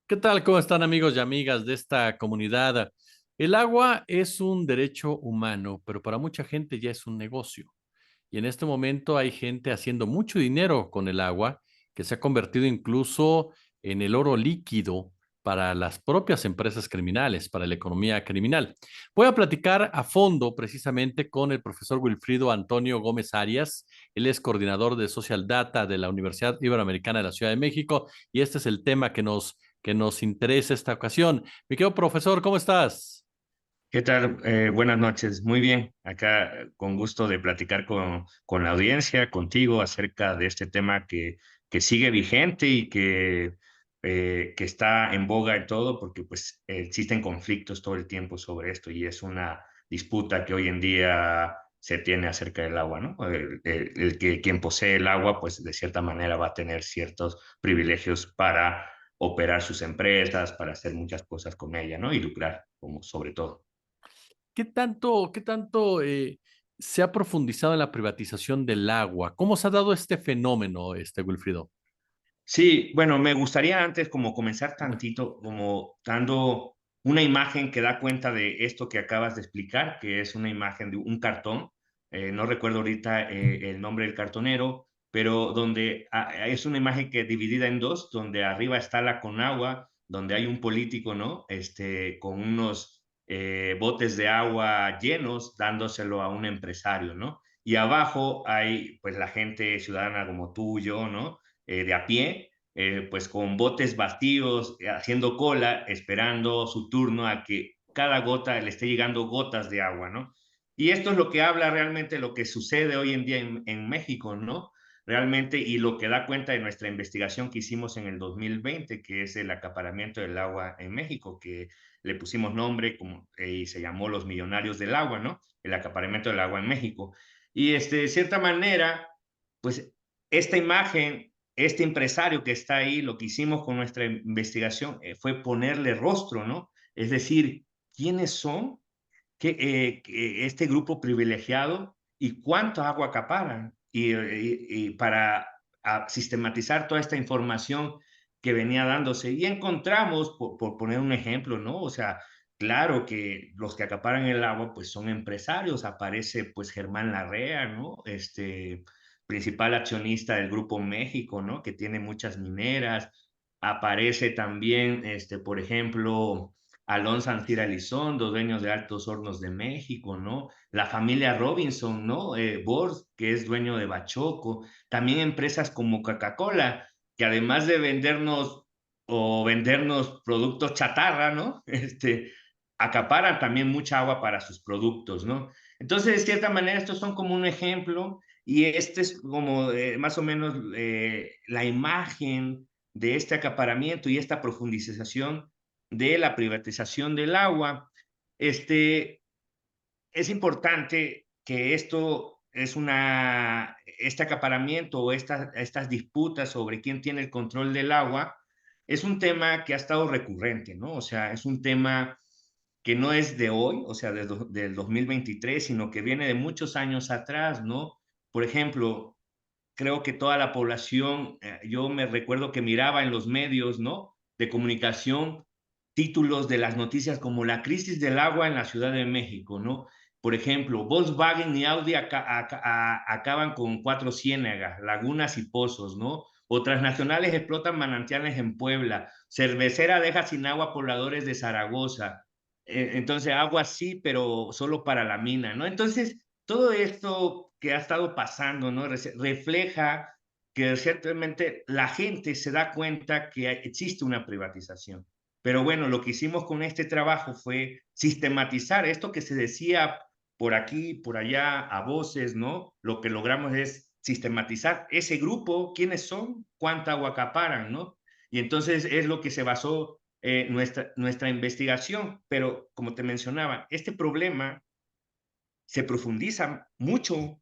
¿Qué tal? ¿Cómo están amigos y amigas de esta comunidad? El agua es un derecho humano, pero para mucha gente ya es un negocio. Y en este momento hay gente haciendo mucho dinero con el agua, que se ha convertido incluso en el oro líquido para las propias empresas criminales, para la economía criminal. Voy a platicar a fondo precisamente con el profesor Wilfrido Antonio Gómez Arias. Él es coordinador de Social Data de la Universidad Iberoamericana de la Ciudad de México y este es el tema que nos interesa esta ocasión. Mi querido profesor, ¿cómo estás? ¿Qué tal? Buenas noches. Muy bien. Acá con gusto de platicar con la audiencia, contigo, acerca de este tema que sigue vigente y que está en boga en todo, porque pues existen conflictos todo el tiempo sobre esto y es una disputa que hoy en día se tiene acerca del agua, ¿no? El que quien posee el agua, pues de cierta manera va a tener ciertos privilegios para operar sus empresas, para hacer muchas cosas con ella, ¿no? Y lucrar, como sobre todo. ¿Qué tanto se ha profundizado en la privatización del agua? ¿Cómo se ha dado este fenómeno, Wilfrido? Sí, bueno, me gustaría antes como comenzar tantito, como dando una imagen que da cuenta de esto que acabas de explicar, que es una imagen de un cartón. No recuerdo ahorita el nombre del cartonero, pero donde es una imagen que dividida en dos, donde arriba está la Conagua, donde hay un político, ¿no? Con unos botes de agua llenos, dándoselo a un empresario, ¿no? Y abajo hay pues la gente ciudadana como tú, yo, ¿no? De a pie, pues con botes vacíos, haciendo cola, esperando su turno a que cada gota le esté llegando gotas de agua, ¿no? Y esto es lo que habla realmente lo que sucede hoy en día en México, ¿no? Realmente, y lo que da cuenta de nuestra investigación que hicimos en el 2020, que es el acaparamiento del agua en México, que le pusimos nombre como, y se llamó Los Millonarios del Agua, ¿no? El acaparamiento del agua en México. Y de cierta manera, pues esta imagen, este empresario que está ahí, lo que hicimos con nuestra investigación fue ponerle rostro, ¿no? Es decir, quiénes son que este grupo privilegiado y cuánta agua acaparan. Y para sistematizar toda esta información que venía dándose. Y encontramos, por poner un ejemplo, ¿no? O sea, claro que los que acaparan el agua, pues son empresarios. Aparece, pues, Germán Larrea, ¿no? Principal accionista del Grupo México, ¿no? Que tiene muchas mineras. Aparece también, por ejemplo, Alonso Ancira Elizondo, dueños de Altos Hornos de México, ¿no? La familia Robinson, ¿no? Bors, que es dueño de Bachoco. También empresas como Coca-Cola, que además de vendernos productos chatarra, ¿no? Acaparan también mucha agua para sus productos, ¿no? Entonces, de cierta manera, estos son como un ejemplo y este es como más o menos la imagen de este acaparamiento y esta profundización de la privatización del agua. Este, es importante que este acaparamiento o estas disputas sobre quién tiene el control del agua es un tema que ha estado recurrente, ¿no? O sea, es un tema que no es de hoy, o sea, del 2023, sino que viene de muchos años atrás, ¿no? Por ejemplo, creo que toda la población, yo me recuerdo que miraba en los medios, ¿no? De comunicación, títulos de las noticias como la crisis del agua en la Ciudad de México, ¿no? Por ejemplo, Volkswagen y Audi acaban con cuatro ciénagas, lagunas y pozos, ¿no? Otras nacionales explotan manantiales en Puebla. Cervecera deja sin agua pobladores de Zaragoza. Entonces, agua sí, pero solo para la mina, ¿no? Entonces, todo esto que ha estado pasando, ¿no? Refleja que ciertamente la gente se da cuenta que existe una privatización. Pero bueno, lo que hicimos con este trabajo fue sistematizar esto que se decía por aquí, por allá, a voces, ¿no? Lo que logramos es sistematizar ese grupo, quiénes son, cuánta agua acaparan, ¿no? Y entonces es lo que se basó nuestra investigación. Pero como te mencionaba, este problema se profundiza mucho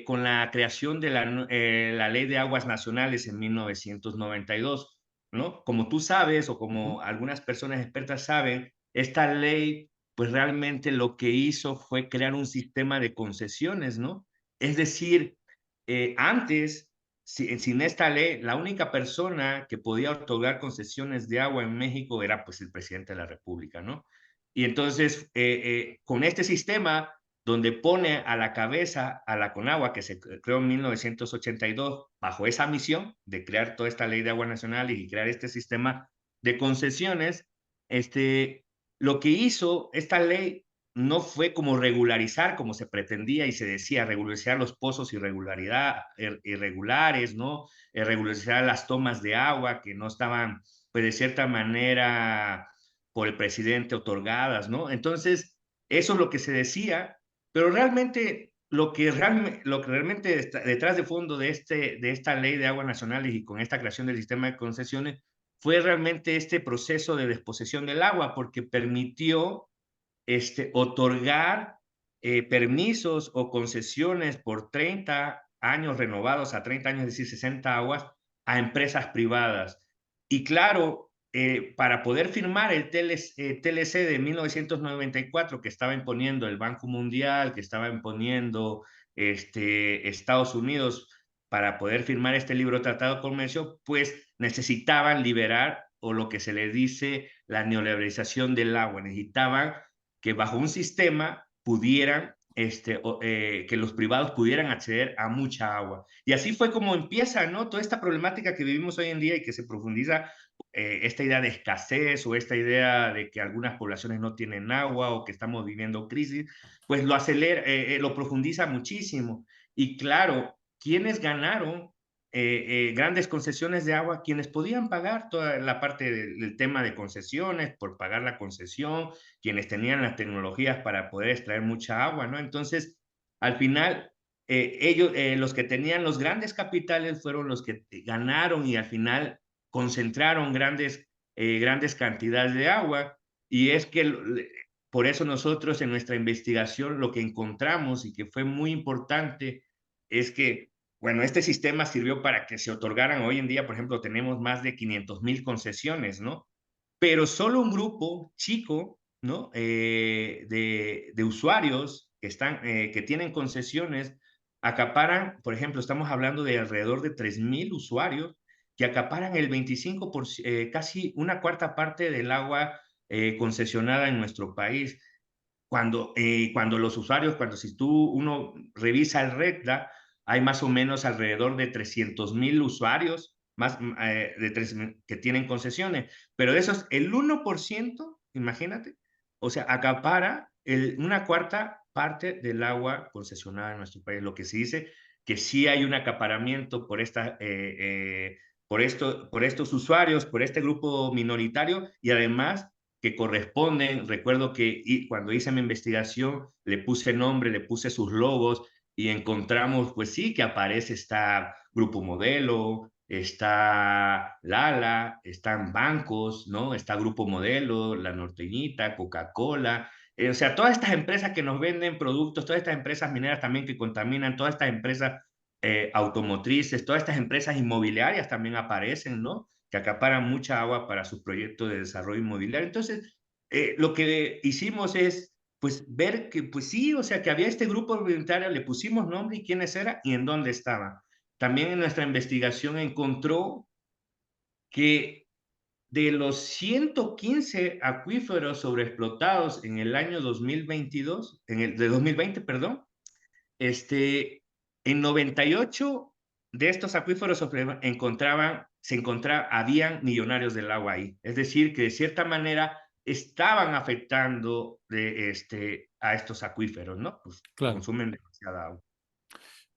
con la creación de la Ley de Aguas Nacionales en 1992, ¿no? Como tú sabes o Ujú. como algunas personas expertas saben, esta ley pues realmente lo que hizo fue crear un sistema de concesiones, ¿no? Es decir, antes sin esta ley, la única persona que podía otorgar concesiones de agua en México era pues el presidente de la República, ¿no? Y entonces, con este sistema donde pone a la cabeza a la Conagua, que se creó en 1982, bajo esa misión de crear toda esta ley de agua nacional y crear este sistema de concesiones, este, lo que hizo esta ley no fue como regularizar, como se pretendía y se decía, regularizar los pozos irregulares, ¿no? Regularizar las tomas de agua que no estaban, pues de cierta manera, por el presidente otorgadas, ¿no? Entonces, eso es lo que se decía, pero realmente lo que realmente está detrás de fondo de esta ley de aguas nacionales y con esta creación del sistema de concesiones fue realmente este proceso de desposesión del agua, porque permitió otorgar permisos o concesiones por 30 años renovados a 30 años, es decir, 60 aguas, a empresas privadas. Y claro, para poder firmar el TLC de 1994 que estaba imponiendo el Banco Mundial, que estaba imponiendo Estados Unidos para poder firmar este libro tratado de comercio, pues necesitaban liberar o lo que se le dice la neoliberalización del agua. Necesitaban que bajo un sistema pudieran, que los privados pudieran acceder a mucha agua. Y así fue como empieza, ¿no? Toda esta problemática que vivimos hoy en día y que se profundiza, esta idea de escasez o esta idea de que algunas poblaciones no tienen agua o que estamos viviendo crisis, pues lo acelera, lo profundiza muchísimo. Y claro, ¿quiénes ganaron grandes concesiones de agua? Quienes podían pagar toda la parte del tema de concesiones, por pagar la concesión, quienes tenían las tecnologías para poder extraer mucha agua, ¿no? Entonces, al final, los que tenían los grandes capitales fueron los que ganaron y al final concentraron grandes cantidades de agua. Y es que por eso nosotros en nuestra investigación lo que encontramos y que fue muy importante es que, bueno, este sistema sirvió para que se otorgaran, hoy en día, por ejemplo, tenemos más de 500,000 concesiones, ¿no? Pero solo un grupo chico, ¿no? De usuarios que tienen concesiones acaparan, por ejemplo, estamos hablando de alrededor de 3,000 usuarios que acaparan el 25%, casi una cuarta parte del agua concesionada en nuestro país. Cuando los usuarios, si uno revisa el RECDA, hay más o menos alrededor de 300,000 usuarios más, que tienen concesiones, pero de esos, el 1%, imagínate, o sea, acapara una cuarta parte del agua concesionada en nuestro país, lo que se dice que sí hay un acaparamiento por estos usuarios, por este grupo minoritario, y además que corresponden. Recuerdo que cuando hice mi investigación le puse nombre, le puse sus logos y encontramos, pues sí, que aparece, está Grupo Modelo, está Lala, están bancos, ¿no? Está Grupo Modelo, La Norteñita, Coca-Cola, o sea, todas estas empresas que nos venden productos, todas estas empresas mineras también que contaminan, todas estas empresas automotrices, todas estas empresas inmobiliarias también aparecen, ¿no? Que acaparan mucha agua para sus proyectos de desarrollo inmobiliario. Entonces, lo que hicimos es, pues, ver que, pues sí, o sea, que había este grupo voluntario, le pusimos nombre y quiénes eran y en dónde estaban. También en nuestra investigación encontró que de los 115 acuíferos sobreexplotados en el año 2022, de 2020, perdón, en 98 de estos acuíferos habían millonarios del agua ahí. Es decir, que de cierta manera estaban afectando a estos acuíferos, ¿no? Pues Claro. consumen demasiada agua.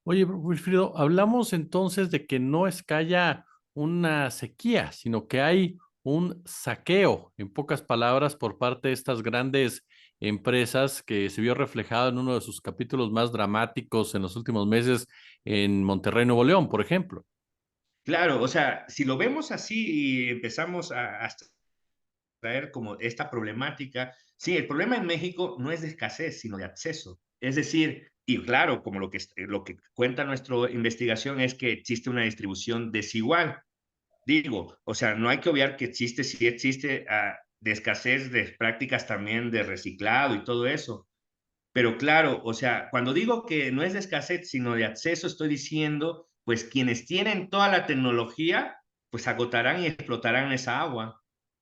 Oye, Wilfrido, hablamos entonces de que no es que haya una sequía, sino que hay un saqueo, en pocas palabras, por parte de estas grandes empresas que se vio reflejado en uno de sus capítulos más dramáticos en los últimos meses en Monterrey, Nuevo León, por ejemplo. Claro, o sea, si lo vemos así y empezamos a traer como esta problemática. Sí, el problema en México no es de escasez, sino de acceso. Es decir, y claro, como lo que cuenta nuestra investigación es que existe una distribución desigual. Digo, o sea, no hay que obviar que existe, sí existe de escasez de prácticas también de reciclado y todo eso. Pero claro, o sea, cuando digo que no es de escasez, sino de acceso, estoy diciendo pues quienes tienen toda la tecnología, pues agotarán y explotarán esa agua.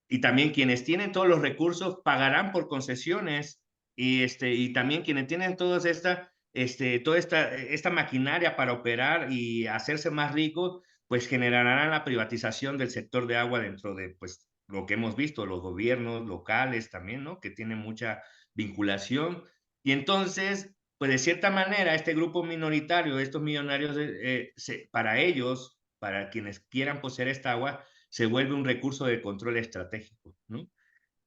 Y también quienes tienen todos los recursos pagarán por concesiones y también quienes tienen toda esta maquinaria para operar y hacerse más ricos, pues generarán la privatización del sector de agua dentro de pues lo que hemos visto, los gobiernos locales también, ¿no? Que tienen mucha vinculación. Y entonces, pues de cierta manera, este grupo minoritario, estos millonarios, para ellos, para quienes quieran poseer esta agua, se vuelve un recurso de control estratégico, ¿no?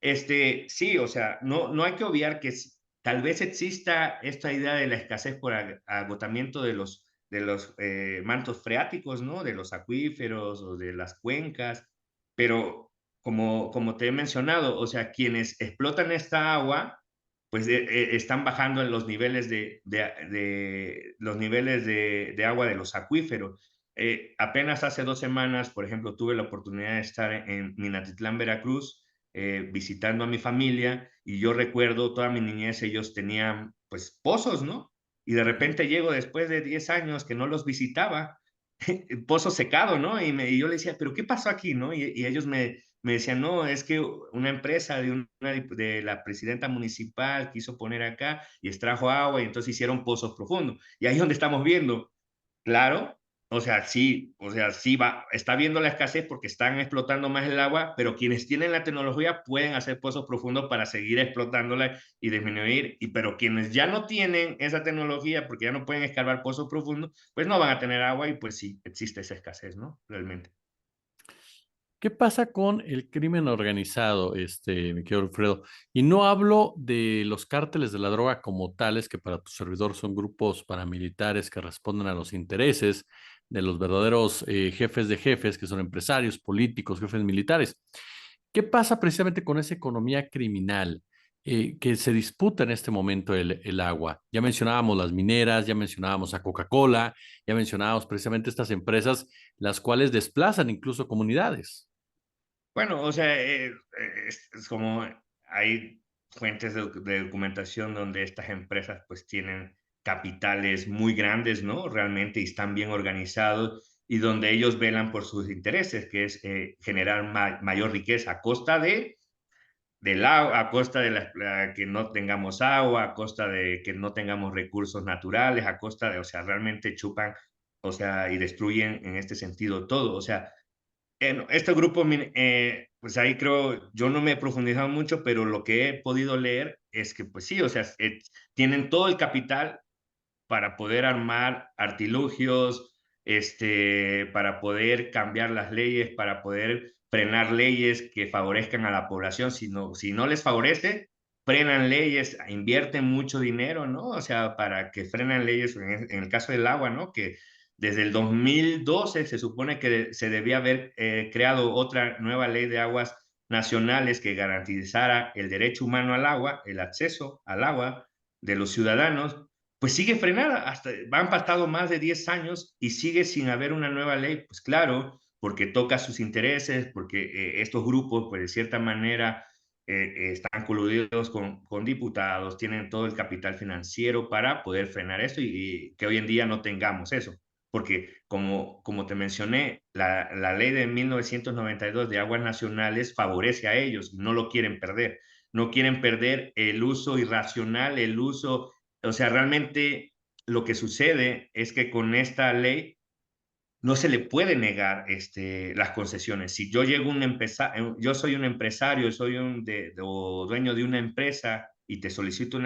Sí, o sea, no hay que obviar que tal vez exista esta idea de la escasez por agotamiento de los mantos freáticos, ¿no? De los acuíferos o de las cuencas, pero como te he mencionado, o sea, quienes explotan esta agua, pues están bajando en los niveles los niveles de agua de los acuíferos. Apenas hace 2 semanas, por ejemplo, tuve la oportunidad de estar en Minatitlán, Veracruz, visitando a mi familia y yo recuerdo toda mi niñez, ellos tenían pues pozos, ¿no? Y de repente llego después de 10 años que no los visitaba, pozo secado, ¿no? Y yo le decía, pero ¿qué pasó aquí, no? Y ellos me decían, no, es que una empresa de la presidenta municipal quiso poner acá y extrajo agua y entonces hicieron pozos profundos. Y ahí es donde estamos viendo. Claro, o sea, sí está viendo la escasez porque están explotando más el agua, pero quienes tienen la tecnología pueden hacer pozos profundos para seguir explotándola y disminuir, pero quienes ya no tienen esa tecnología porque ya no pueden escarbar pozos profundos, pues no van a tener agua y pues sí, existe esa escasez, ¿no? Realmente. ¿Qué pasa con el crimen organizado, mi querido Alfredo? Y no hablo de los cárteles de la droga como tales, que para tu servidor son grupos paramilitares que responden a los intereses de los verdaderos jefes de jefes, que son empresarios, políticos, jefes militares. ¿Qué pasa precisamente con esa economía criminal que se disputa en este momento el agua? Ya mencionábamos las mineras, ya mencionábamos a Coca-Cola, ya mencionábamos precisamente estas empresas, las cuales desplazan incluso comunidades. Bueno, o sea, es como hay fuentes de documentación donde estas empresas pues tienen capitales muy grandes, ¿no? Realmente y están bien organizados y donde ellos velan por sus intereses, que es generar mayor riqueza a costa del agua, a costa de que no tengamos agua, a costa de que no tengamos recursos naturales, a costa de, o sea, realmente chupan, o sea, y destruyen en este sentido todo, o sea, este grupo, pues ahí creo, yo no me he profundizado mucho, pero lo que he podido leer es que, pues sí, o sea, tienen todo el capital para poder armar artilugios, para poder cambiar las leyes, para poder frenar leyes que favorezcan a la población. Si no les favorece, frenan leyes, invierten mucho dinero, ¿no? O sea, para que frenan leyes, en el caso del agua, ¿no? Que desde el 2012 se supone que se debía haber creado otra nueva ley de aguas nacionales que garantizara el derecho humano al agua, el acceso al agua de los ciudadanos, pues sigue frenada. Han pasado más de 10 años y sigue sin haber una nueva ley. Pues claro, porque toca sus intereses, porque estos grupos, pues de cierta manera, están coludidos con diputados, tienen todo el capital financiero para poder frenar esto y que hoy en día no tengamos eso. Porque como te mencioné, la ley de 1992 de aguas nacionales favorece a ellos, no lo quieren perder. No quieren perder el uso irracional, el uso, o sea, realmente lo que sucede es que con esta ley no se le puede negar las concesiones. Si yo llego yo soy un empresario, soy o dueño de una empresa y te solicito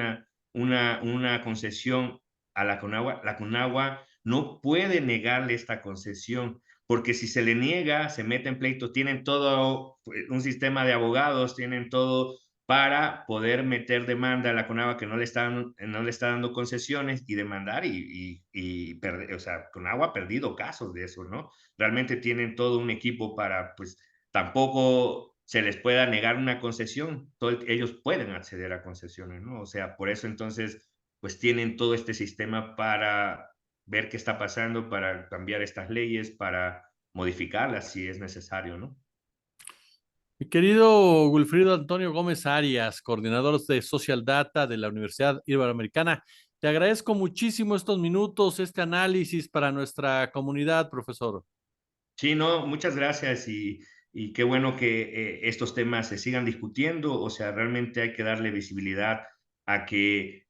una concesión a la Conagua no puede negarle esta concesión, porque si se le niega, se mete en pleito, tienen todo un sistema de abogados, tienen todo para poder meter demanda a la Conagua que no le está dando concesiones y demandar y perder, o sea, Conagua ha perdido casos de eso, ¿no? Realmente tienen todo un equipo para, pues, tampoco se les pueda negar una concesión, ellos pueden acceder a concesiones, ¿no? O sea, por eso entonces, pues tienen todo este sistema para ver qué está pasando, para cambiar estas leyes, para modificarlas si es necesario, ¿no? Mi querido Wilfrido Antonio Gómez Arias, coordinador de Social Data de la Universidad Iberoamericana, Te agradezco muchísimo estos minutos, este análisis para nuestra comunidad, profesor. Sí, no, muchas gracias y qué bueno que estos temas se sigan discutiendo. O sea, realmente hay que darle visibilidad a que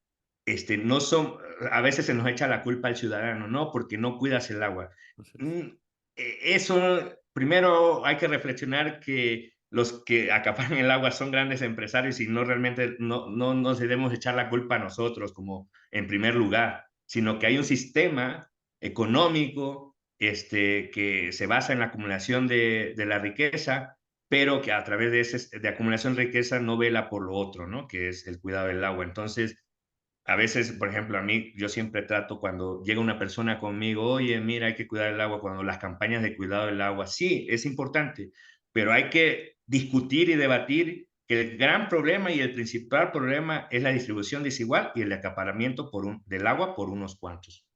no son, a veces se nos echa la culpa al ciudadano, ¿no? Porque no cuidas el agua. Así es. Mm, Eso, primero hay que reflexionar que los que acaparan el agua son grandes empresarios y no realmente no nos debemos echar la culpa a nosotros como en primer lugar, sino que hay un sistema económico que se basa en la acumulación de la riqueza, pero que a través de acumulación de riqueza no vela por lo otro, ¿no? Que es el cuidado del agua. Entonces, a veces, por ejemplo, a mí, yo siempre trato cuando llega una persona conmigo, oye, mira, hay que cuidar el agua, cuando las campañas de cuidado del agua, sí, es importante, pero hay que discutir y debatir que el gran problema y el principal problema es la distribución desigual y el acaparamiento del agua por unos cuantos.